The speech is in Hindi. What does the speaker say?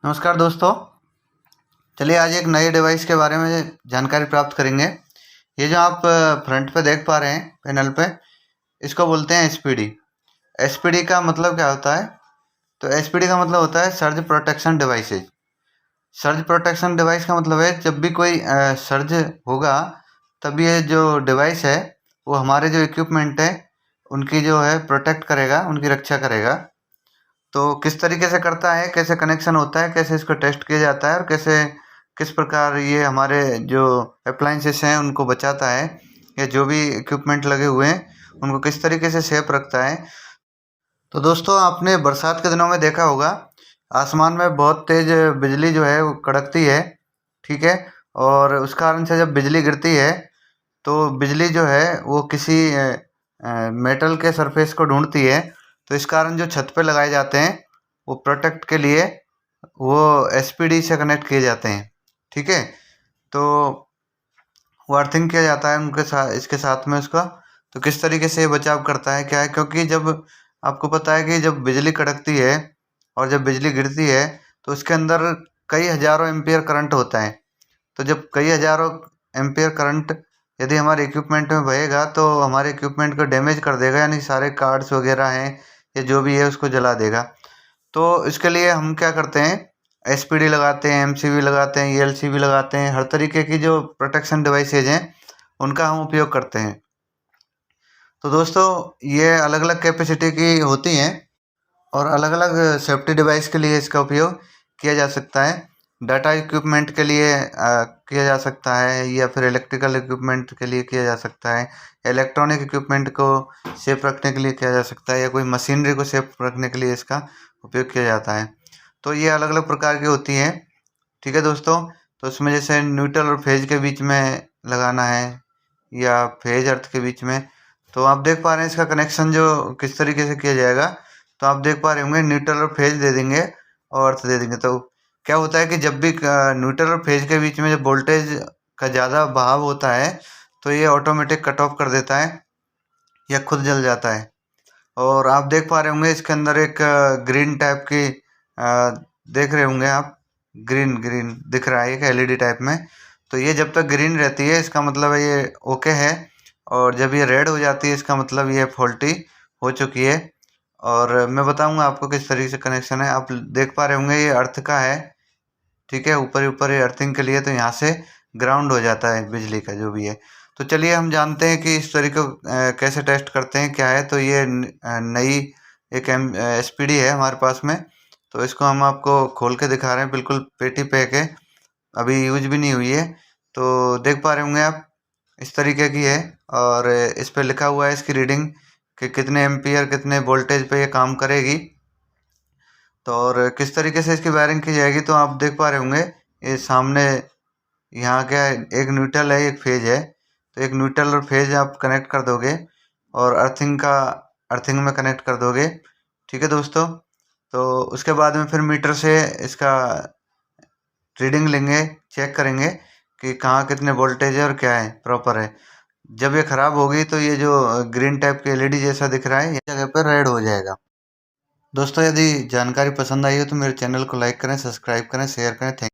नमस्कार दोस्तों। चलिए आज एक नए डिवाइस के बारे में जानकारी प्राप्त करेंगे। ये जो आप फ्रंट पे देख पा रहे हैं पैनल पे, इसको बोलते हैं एसपीडी। एसपीडी का मतलब क्या होता है? तो एसपीडी का मतलब होता है surge protection devices. Surge protection device का मतलब है जब भी कोई सर्ज होगा तब ये जो डिवाइस है वो हमारे जो इक्विपमेंट है उनकी जो है प्रोटेक्ट करेगा, उनकी रक्षा करेगा। तो किस तरीके से करता है, कैसे कनेक्शन होता है, कैसे इसको टेस्ट किया जाता है और कैसे किस प्रकार ये हमारे जो अप्लायंसेस हैं उनको बचाता है, या जो भी इक्विपमेंट लगे हुए हैं उनको किस तरीके से सेफ रखता है। तो दोस्तों आपने बरसात के दिनों में देखा होगा आसमान में बहुत तेज़ बिजली जो है वो कड़कती है, ठीक है। और उस कारण से जब बिजली गिरती है तो बिजली जो है वो किसी मेटल के सरफेस को ढूंढती है। तो इस कारण जो छत पे लगाए जाते हैं वो प्रोटेक्ट के लिए वो एसपीडी से कनेक्ट किए जाते हैं, ठीक है। तो वो अर्थिंग किया जाता है उनके साथ, इसके साथ में उसका। तो किस तरीके से ये बचाव करता है क्या है, क्योंकि जब आपको पता है कि जब बिजली कड़कती है और जब बिजली गिरती है तो उसके अंदर कई हज़ारों एम्पियर करंट होता है। तो जब कई हज़ारों एम्पियर करंट यदि हमारे इक्विपमेंट में बहेगा तो हमारे इक्विपमेंट को डैमेज कर देगा, यानी सारे कार्ड्स वगैरह हैं या जो भी है उसको जला देगा। तो इसके लिए हम क्या करते हैं, एसपीडी लगाते हैं, एमसीबी लगाते हैं, ईएलसीबी लगाते हैं। हर तरीके की जो प्रोटेक्शन डिवाइसेज हैं उनका हम उपयोग करते हैं। तो दोस्तों ये अलग अलग कैपेसिटी की होती हैं और अलग अलग सेफ्टी डिवाइस के लिए इसका उपयोग किया जा सकता है। डाटा इक्विपमेंट के लिए किया जा सकता है, या फिर इलेक्ट्रिकल इक्विपमेंट के लिए किया जा सकता है, इलेक्ट्रॉनिक इक्विपमेंट को सेफ रखने के लिए किया जा सकता है, या कोई मशीनरी को सेफ रखने के लिए इसका उपयोग किया जाता है। तो ये अलग अलग प्रकार की होती हैं, ठीक है दोस्तों। तो इसमें जैसे न्यूट्रल और फेज के बीच में लगाना है या फेज अर्थ के बीच में, तो आप देख पा रहे हैं इसका कनेक्शन जो किस तरीके से किया जाएगा। तो आप देख पा रहे होंगे न्यूट्रल और फेज दे देंगे और अर्थ दे देंगे। तो क्या होता है कि जब भी न्यूट्रल और फेज के बीच में जब वोल्टेज का ज़्यादा बहाव होता है तो ये ऑटोमेटिक कट ऑफ कर देता है या खुद जल जाता है। और आप देख पा रहे होंगे इसके अंदर एक ग्रीन टाइप की देख रहे होंगे आप, ग्रीन ग्रीन दिख रहा है एक एलईडी टाइप में। तो ये जब तक ग्रीन रहती है इसका मतलब है ये ओके है, और जब ये रेड हो जाती है इसका मतलब ये फॉल्टी हो चुकी है। और मैं बताऊंगा आपको किस तरीके से कनेक्शन है। आप देख पा रहे होंगे ये अर्थ का है, ठीक है। ऊपर ऊपर ये अर्थिंग के लिए, तो यहाँ से ग्राउंड हो जाता है बिजली का जो भी है। तो चलिए हम जानते हैं कि इस तरीके को कैसे टेस्ट करते हैं क्या है। तो ये नई एक एसपीडी है हमारे पास में। तो इसको हम आपको खोल के दिखा रहे हैं, बिल्कुल पेटी पैक है, अभी यूज भी नहीं हुई है। तो देख पा रहे होंगे आप इस तरीके की है, और इस पे लिखा हुआ है इसकी रीडिंग कि कितने एम्पियर कितने वोल्टेज पे ये काम करेगी। तो और किस तरीके से इसकी वायरिंग की जाएगी, तो आप देख पा रहे होंगे ये सामने यहाँ क्या है, एक न्यूट्रल है एक फेज है। तो एक न्यूट्रल और फेज आप कनेक्ट कर दोगे और अर्थिंग में कनेक्ट कर दोगे, ठीक है दोस्तों। तो उसके बाद में फिर मीटर से इसका रीडिंग लेंगे, चेक करेंगे कि कहाँ कितने वोल्टेज है और क्या है प्रॉपर है। जब ये ख़राब होगी तो ये जो ग्रीन टाइप की एलईडी जैसा दिख रहा है ये जगह पर रेड हो जाएगा। दोस्तों यदि जानकारी पसंद आई हो तो मेरे चैनल को लाइक करें, सब्सक्राइब करें, शेयर करें। थैंक